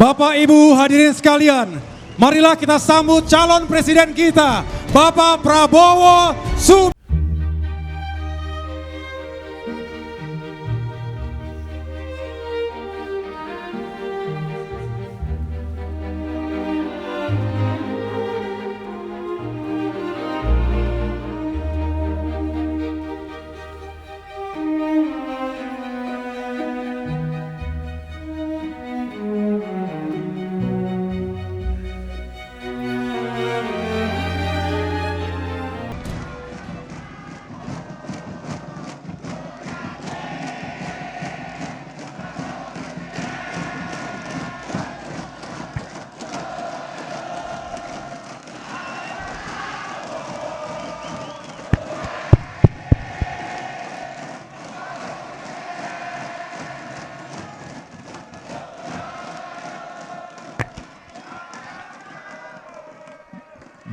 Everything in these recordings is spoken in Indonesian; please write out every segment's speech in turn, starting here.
Bapak Ibu hadirin sekalian, marilah kita sambut calon presiden kita, Bapak Prabowo Subianto.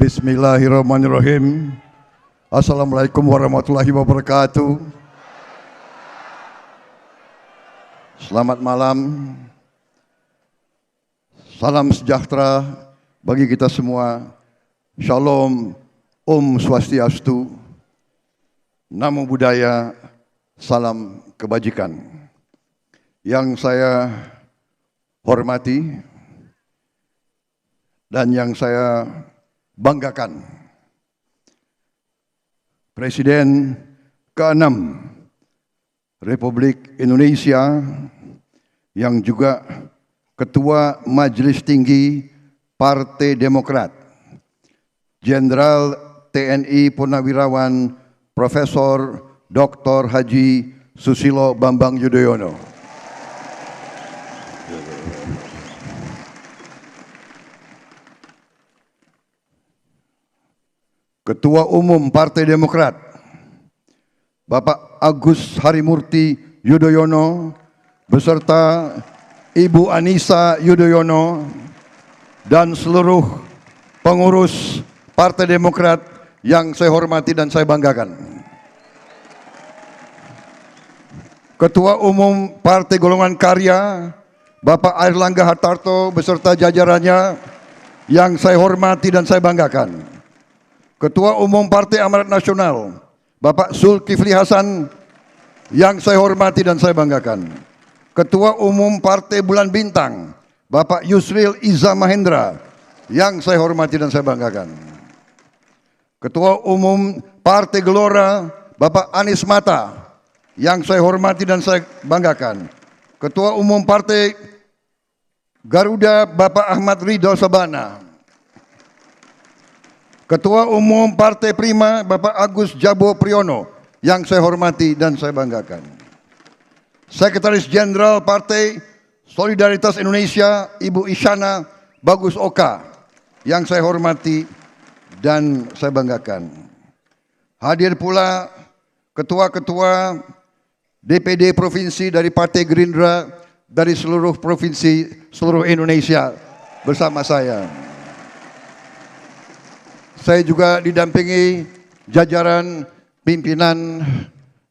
Bismillahirrahmanirrahim. Assalamualaikum warahmatullahi wabarakatuh. Selamat malam. Salam sejahtera bagi kita semua. Shalom, Om Swastiastu, Namo Buddhaya, salam kebajikan. Yang saya hormati dan yang saya banggakan, Presiden ke-6 Republik Indonesia yang juga Ketua Majelis Tinggi Partai Demokrat, Jenderal TNI Purnawirawan Profesor Dr. Haji Susilo Bambang Yudhoyono. Ketua Umum Partai Demokrat, Bapak Agus Harimurti Yudhoyono, beserta Ibu Anissa Yudhoyono, dan seluruh pengurus Partai Demokrat yang saya hormati dan saya banggakan. Ketua Umum Partai Golongan Karya, Bapak Airlangga Hartarto, beserta jajarannya yang saya hormati dan saya banggakan. Ketua Umum Partai Amanat Nasional, Bapak Zulkifli Hasan, yang saya hormati dan saya banggakan. Ketua Umum Partai Bulan Bintang, Bapak Yusril Iza Mahendra, yang saya hormati dan saya banggakan. Ketua Umum Partai Gelora, Bapak Anies Mata, yang saya hormati dan saya banggakan. Ketua Umum Partai Garuda, Bapak Ahmad Ridho Sabana. Ketua Umum Partai Prima, Bapak Agus Jabo Priyono, yang saya hormati dan saya banggakan. Sekretaris Jenderal Partai Solidaritas Indonesia, Ibu Isyana Bagus Oka, yang saya hormati dan saya banggakan. Hadir pula ketua-ketua DPD Provinsi dari Partai Gerindra dari seluruh provinsi seluruh Indonesia bersama saya. Saya juga didampingi jajaran pimpinan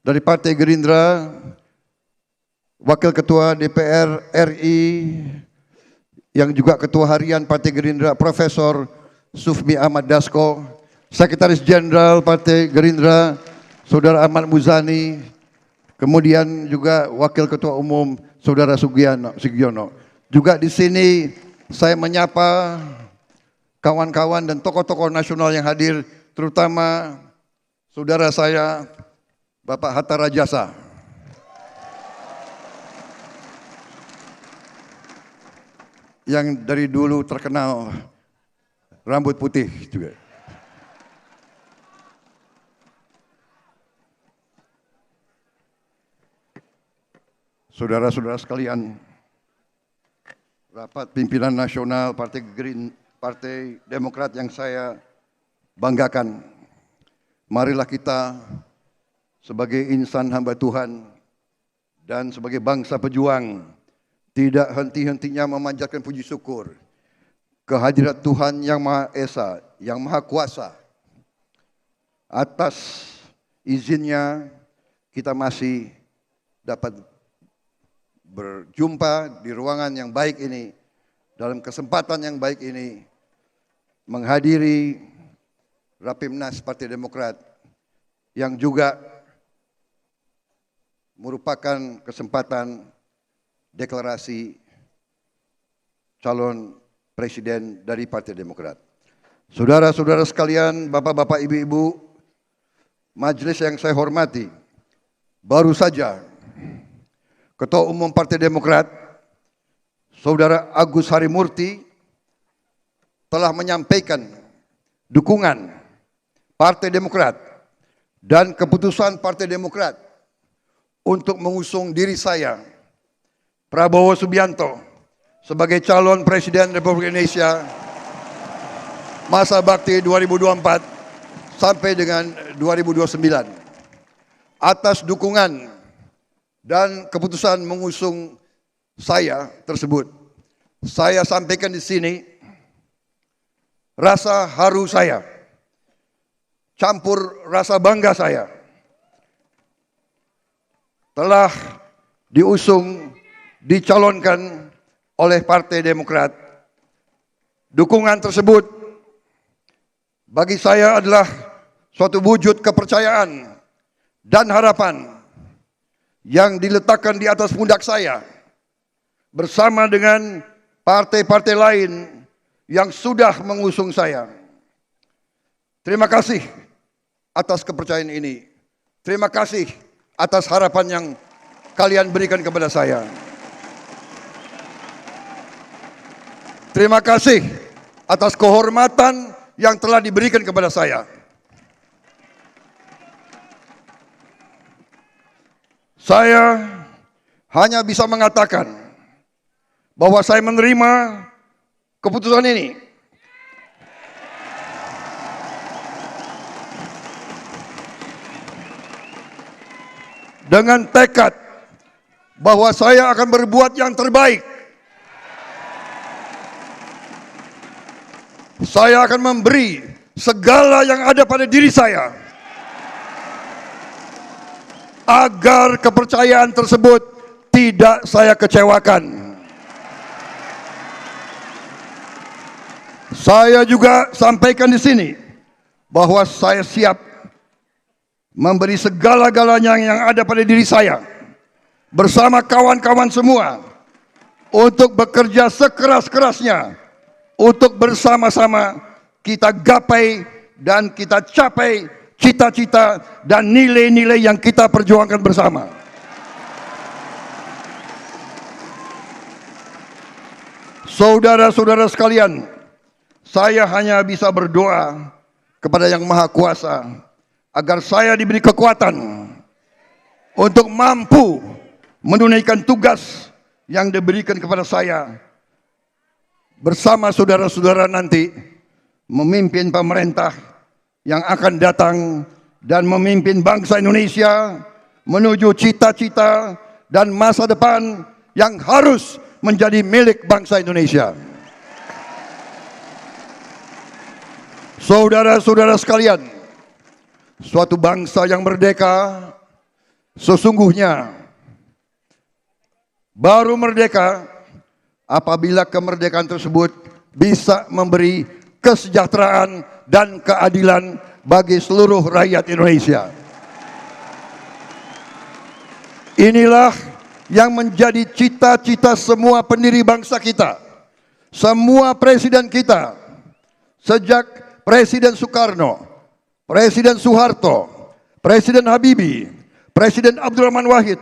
dari Partai Gerindra, Wakil Ketua DPR RI, yang juga Ketua Harian Partai Gerindra, Profesor Sufmi Ahmad Dasko, Sekretaris Jenderal Partai Gerindra, Saudara Ahmad Muzani, kemudian juga Wakil Ketua Umum Saudara Sugiono. Juga di sini saya menyapa kawan-kawan dan tokoh-tokoh nasional yang hadir, terutama saudara saya, Bapak Hatta Rajasa. Yang dari dulu terkenal rambut putih juga. Saudara-saudara sekalian, rapat pimpinan nasional Partai Demokrat yang saya banggakan, marilah kita sebagai insan hamba Tuhan dan sebagai bangsa pejuang tidak henti-hentinya memanjatkan puji syukur kehadirat Tuhan yang Maha Esa, yang Maha Kuasa. Atas izinnya kita masih dapat berjumpa di ruangan yang baik ini dalam kesempatan yang baik ini menghadiri Rapimnas Partai Demokrat yang juga merupakan kesempatan deklarasi calon presiden dari Partai Demokrat. Saudara-saudara sekalian, bapak-bapak, ibu-ibu, majelis yang saya hormati, baru saja Ketua Umum Partai Demokrat, Saudara Agus Harimurti, telah menyampaikan dukungan Partai Demokrat dan keputusan Partai Demokrat untuk mengusung diri saya, Prabowo Subianto, sebagai calon Presiden Republik Indonesia masa bakti 2024 sampai dengan 2029. Atas dukungan dan keputusan mengusung saya tersebut, saya sampaikan di sini rasa haru saya, campur rasa bangga saya, telah diusung, dicalonkan oleh Partai Demokrat. Dukungan tersebut bagi saya adalah suatu wujud kepercayaan dan harapan yang diletakkan di atas pundak saya bersama dengan partai-partai lain yang sudah mengusung saya. Terima kasih atas kepercayaan ini. Terima kasih atas harapan yang kalian berikan kepada saya. Terima kasih atas kehormatan yang telah diberikan kepada saya. Saya hanya bisa mengatakan bahwa saya menerima keputusan ini dengan tekad bahwa saya akan berbuat yang terbaik. Saya akan memberi segala yang ada pada diri saya agar kepercayaan tersebut tidak saya kecewakan. Saya juga sampaikan di sini bahwa saya siap memberi segala-galanya yang ada pada diri saya bersama kawan-kawan semua untuk bekerja sekeras-kerasnya untuk bersama-sama kita gapai dan kita capai cita-cita dan nilai-nilai yang kita perjuangkan bersama. Saudara-saudara sekalian, saya hanya bisa berdoa kepada Yang Maha Kuasa agar saya diberi kekuatan untuk mampu menunaikan tugas yang diberikan kepada saya bersama saudara-saudara nanti memimpin pemerintah yang akan datang dan memimpin bangsa Indonesia menuju cita-cita dan masa depan yang harus menjadi milik bangsa Indonesia. Saudara-saudara sekalian, suatu bangsa yang merdeka sesungguhnya baru merdeka apabila kemerdekaan tersebut bisa memberi kesejahteraan dan keadilan bagi seluruh rakyat Indonesia. Inilah yang menjadi cita-cita semua pendiri bangsa kita, semua presiden kita, sejak Presiden Soekarno, Presiden Soeharto, Presiden Habibie, Presiden Abdurrahman Wahid,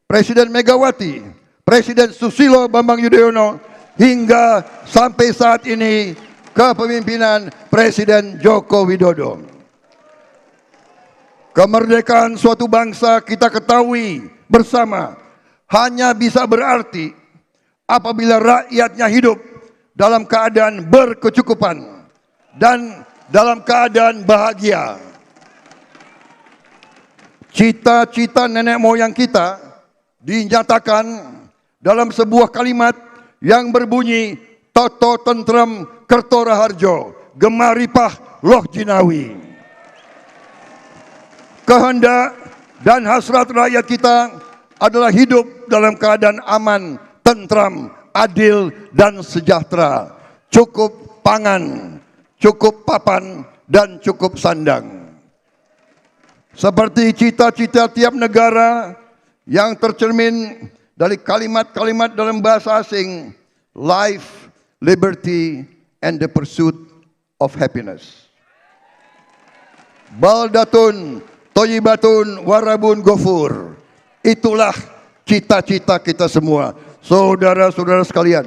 Presiden Megawati, Presiden Susilo Bambang Yudhoyono, hingga sampai saat ini kepemimpinan Presiden Joko Widodo. Kemerdekaan suatu bangsa kita ketahui bersama hanya bisa berarti apabila rakyatnya hidup dalam keadaan berkecukupan dan dalam keadaan bahagia. Cita-cita nenek moyang kita dinyatakan dalam sebuah kalimat yang berbunyi Toto tentrem kerto raharjo, gemaripah loh jinawi. Kehendak dan hasrat rakyat kita adalah hidup dalam keadaan aman, tentram, adil dan sejahtera, cukup pangan, cukup papan, dan cukup sandang. Seperti cita-cita tiap negara yang tercermin dari kalimat-kalimat dalam bahasa asing, life, liberty, and the pursuit of happiness. Baldatun, Toyibatun, Warabun, Gofur. Itulah cita-cita kita semua. Saudara-saudara sekalian,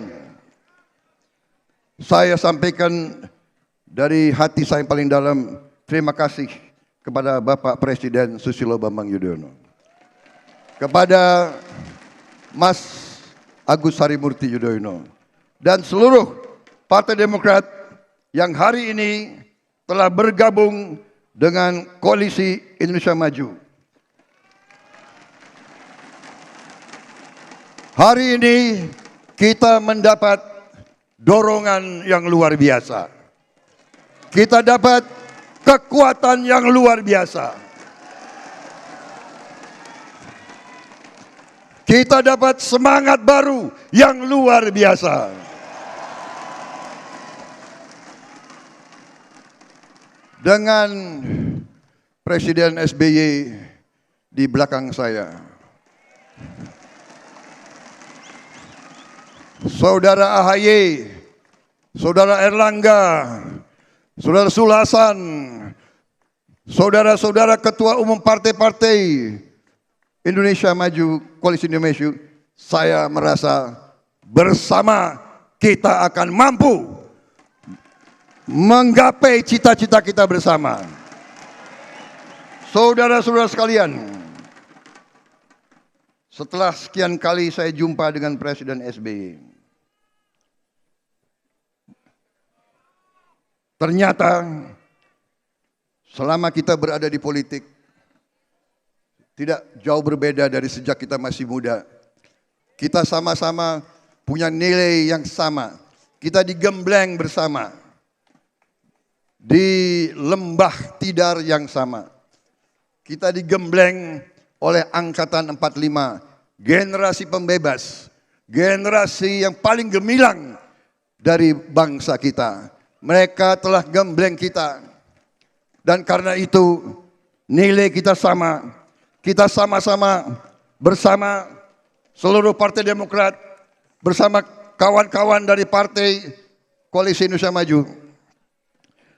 saya sampaikan dari hati saya yang paling dalam, terima kasih kepada Bapak Presiden Susilo Bambang Yudhoyono, kepada Mas Agus Harimurti Yudhoyono, dan seluruh Partai Demokrat yang hari ini telah bergabung dengan Koalisi Indonesia Maju. Hari ini kita mendapat dorongan yang luar biasa. Kita dapat kekuatan yang luar biasa. Kita dapat semangat baru yang luar biasa. Dengan Presiden SBY di belakang saya, Saudara AHY, Saudara Erlangga, Saudara Sulasan, saudara-saudara ketua umum partai-partai Indonesia Maju, Koalisi Indonesia Maju, saya merasa bersama kita akan mampu menggapai cita-cita kita bersama. Saudara-saudara sekalian, setelah sekian kali saya jumpa dengan Presiden SBY, ternyata selama kita berada di politik tidak jauh berbeda dari sejak kita masih muda. Kita sama-sama punya nilai yang sama. Kita digembleng bersama di lembah tidar yang sama. Kita digembleng oleh Angkatan 45, generasi pembebas, generasi yang paling gemilang dari bangsa kita. Mereka telah gembleng kita. Dan karena itu nilai kita sama. Kita sama-sama bersama seluruh Partai Demokrat, bersama kawan-kawan dari Partai Koalisi Indonesia Maju.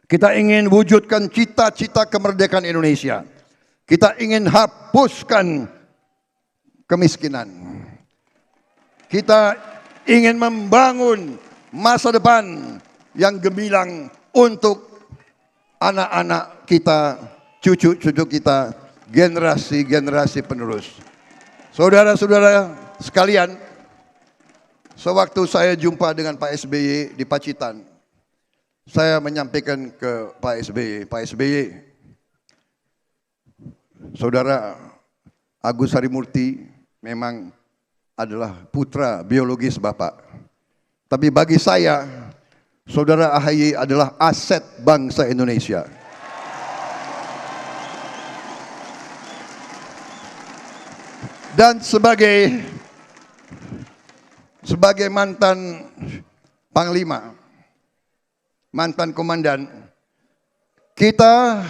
Kita ingin wujudkan cita-cita kemerdekaan Indonesia. Kita ingin hapuskan kemiskinan. Kita ingin membangun masa depan yang gemilang untuk anak-anak kita, cucu-cucu kita, generasi-generasi penerus. Saudara-saudara sekalian, sewaktu saya jumpa dengan Pak SBY di Pacitan, saya menyampaikan ke Pak SBY, Saudara Agus Harimurti memang adalah putra biologis Bapak. Tapi bagi saya, Saudara AHY adalah aset bangsa Indonesia. Dan sebagai mantan panglima, mantan komandan, kita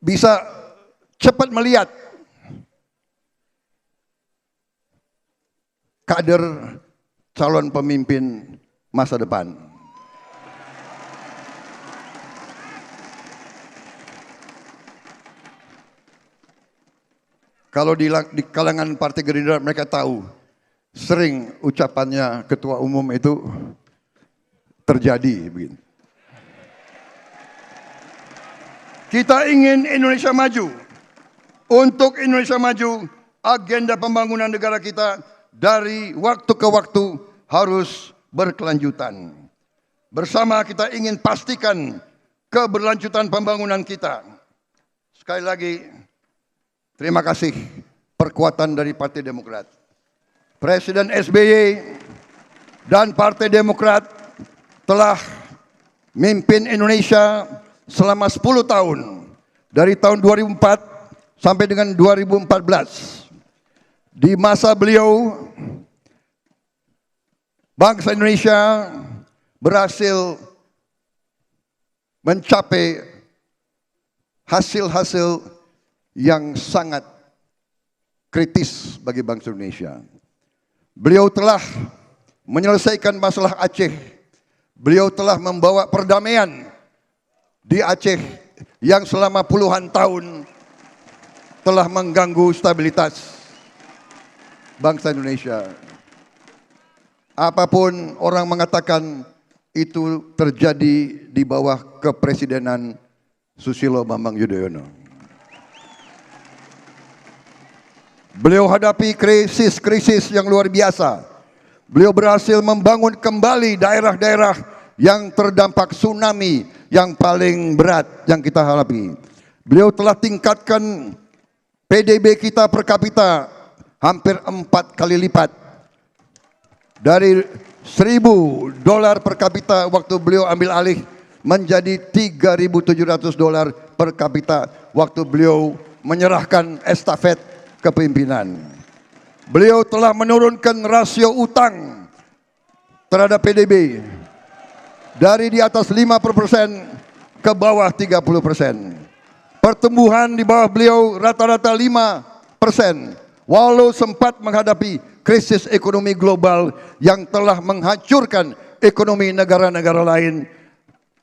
bisa cepat melihat kader calon pemimpin masa depan. Kalau di kalangan Partai Gerindra mereka tahu, sering ucapannya ketua umum itu terjadi begini. Kita ingin Indonesia maju. Untuk Indonesia maju, agenda pembangunan negara kita dari waktu ke waktu harus berkelanjutan. Bersama kita ingin pastikan keberlanjutan pembangunan kita. Sekali lagi, terima kasih perkuatan dari Partai Demokrat. Presiden SBY dan Partai Demokrat telah mimpin Indonesia selama 10 tahun. Dari tahun 2004 sampai dengan 2014. Di masa beliau, bangsa Indonesia berhasil mencapai hasil-hasil yang sangat kritis bagi bangsa Indonesia. Beliau telah menyelesaikan masalah Aceh. Beliau telah membawa perdamaian di Aceh yang selama puluhan tahun telah mengganggu stabilitas bangsa Indonesia. Apapun orang mengatakan itu terjadi di bawah kepresidenan Susilo Bambang Yudhoyono. Beliau hadapi krisis-krisis yang luar biasa. Beliau berhasil membangun kembali daerah-daerah yang terdampak tsunami yang paling berat yang kita hadapi. Beliau telah tingkatkan PDB kita per kapita hampir 4 kali lipat. Dari $1.000 per kapita waktu beliau ambil alih menjadi $3.700 per kapita waktu beliau menyerahkan estafet kepemimpinan. Beliau telah menurunkan rasio utang terhadap PDB dari di atas 50% ke bawah 30%. Pertumbuhan di bawah beliau rata-rata 5%. Walau sempat menghadapi krisis ekonomi global yang telah menghancurkan ekonomi negara-negara lain,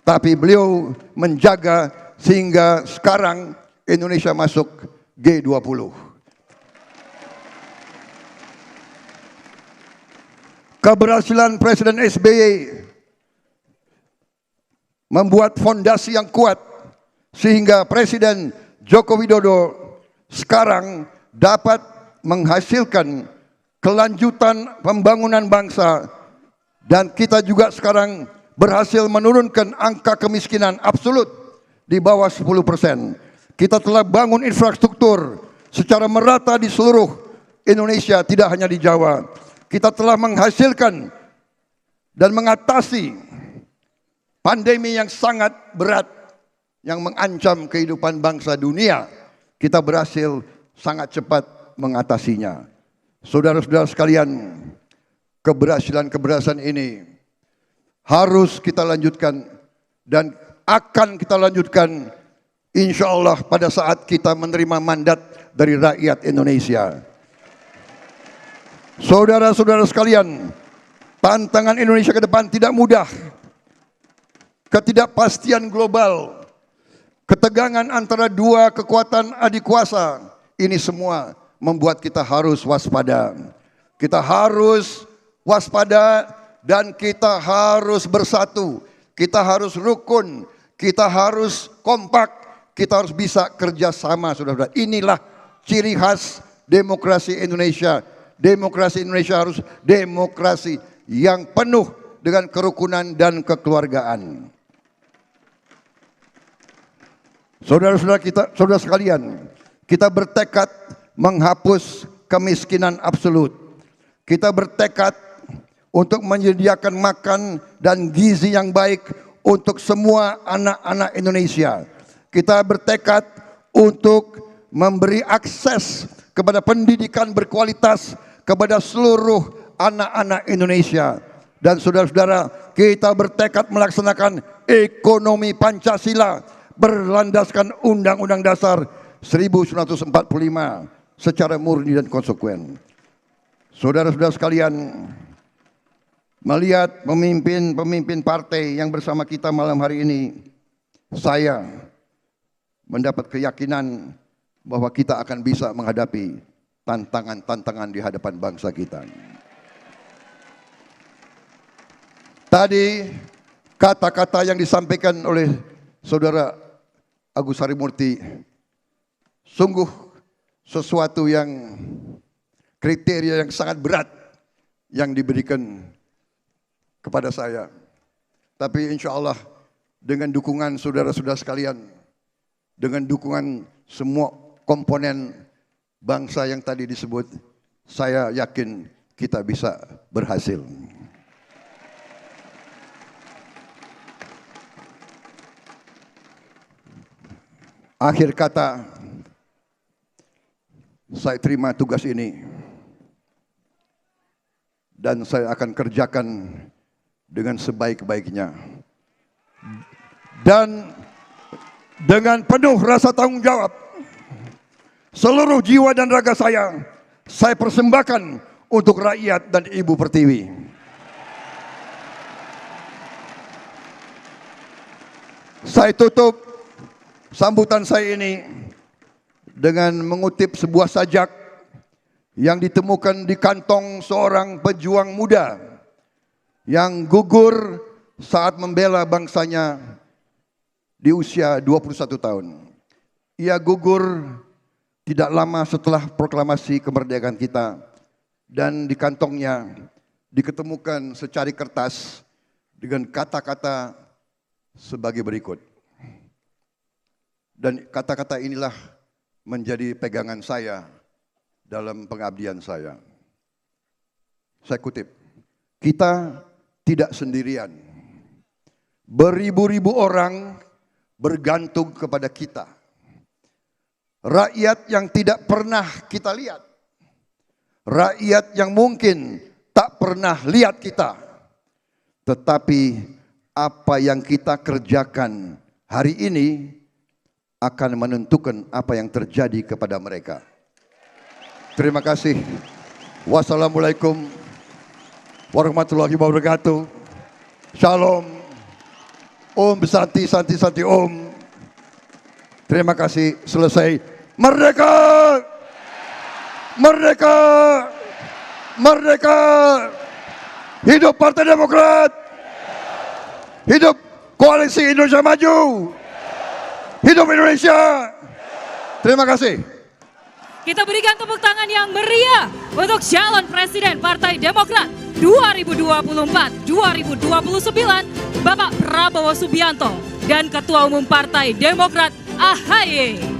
tapi beliau menjaga sehingga sekarang Indonesia masuk G20. Keberhasilan Presiden SBY membuat fondasi yang kuat sehingga Presiden Joko Widodo sekarang dapat menghasilkan kelanjutan pembangunan bangsa, dan kita juga sekarang berhasil menurunkan angka kemiskinan absolut di bawah 10%. Kita telah bangun infrastruktur secara merata di seluruh Indonesia, tidak hanya di Jawa. Kita telah menghasilkan dan mengatasi pandemi yang sangat berat yang mengancam kehidupan bangsa dunia. Kita berhasil sangat cepat mengatasinya. Saudara-saudara sekalian, keberhasilan ini harus kita lanjutkan dan akan kita lanjutkan insya Allah pada saat kita menerima mandat dari rakyat Indonesia. Saudara-saudara sekalian, tantangan Indonesia ke depan tidak mudah. Ketidakpastian global, ketegangan antara dua kekuatan adik kuasa, ini semua membuat kita harus waspada. Kita harus waspada dan kita harus bersatu. Kita harus rukun, kita harus kompak, kita harus bisa kerjasama, saudara-saudara. Inilah ciri khas demokrasi Indonesia. Demokrasi Indonesia harus demokrasi yang penuh dengan kerukunan dan kekeluargaan. Saudara-saudara kita, saudara sekalian, kita bertekad menghapus kemiskinan absolut. Kita bertekad untuk menyediakan makan dan gizi yang baik untuk semua anak-anak Indonesia. Kita bertekad untuk memberi akses kepada pendidikan berkualitas kepada seluruh anak-anak Indonesia. Dan saudara-saudara, kita bertekad melaksanakan ekonomi Pancasila berlandaskan Undang-Undang Dasar 1945 secara murni dan konsekuen. Saudara-saudara sekalian, melihat pemimpin partai yang bersama kita malam hari ini, saya mendapat keyakinan bahwa kita akan bisa menghadapi tantangan-tantangan di hadapan bangsa kita. Tadi kata-kata yang disampaikan oleh Saudara Agus Harimurti sungguh sesuatu yang kriteria yang sangat berat yang diberikan kepada saya. Tapi insya Allah dengan dukungan saudara-saudara sekalian, dengan dukungan semua komponen bangsa yang tadi disebut, saya yakin kita bisa berhasil. Akhir kata, saya terima tugas ini dan saya akan kerjakan dengan sebaik-baiknya. Dan dengan penuh rasa tanggung jawab, seluruh jiwa dan raga saya persembahkan untuk rakyat dan Ibu Pertiwi. Saya tutup sambutan saya ini dengan mengutip sebuah sajak yang ditemukan di kantong seorang pejuang muda yang gugur saat membela bangsanya di usia 21 tahun. Ia gugur tidak lama setelah proklamasi kemerdekaan kita, dan di kantongnya diketemukan secari kertas dengan kata-kata sebagai berikut. Dan kata-kata inilah menjadi pegangan saya dalam pengabdian saya. Saya kutip, kita tidak sendirian. Beribu-ribu orang bergantung kepada kita. Rakyat yang tidak pernah kita lihat. Rakyat yang mungkin tak pernah lihat kita. Tetapi apa yang kita kerjakan hari ini akan menentukan apa yang terjadi kepada mereka. Terima kasih. Wassalamualaikum warahmatullahi wabarakatuh. Shalom. Om Santi Santi Santi Om. Terima kasih. Selesai. Merdeka! Merdeka! Merdeka! Hidup Partai Demokrat! Hidup Koalisi Indonesia Maju! Hidup Indonesia! Terima kasih. Kita berikan tepuk tangan yang meriah untuk calon Presiden Partai Demokrat 2024-2029, Bapak Prabowo Subianto, dan Ketua Umum Partai Demokrat AHY.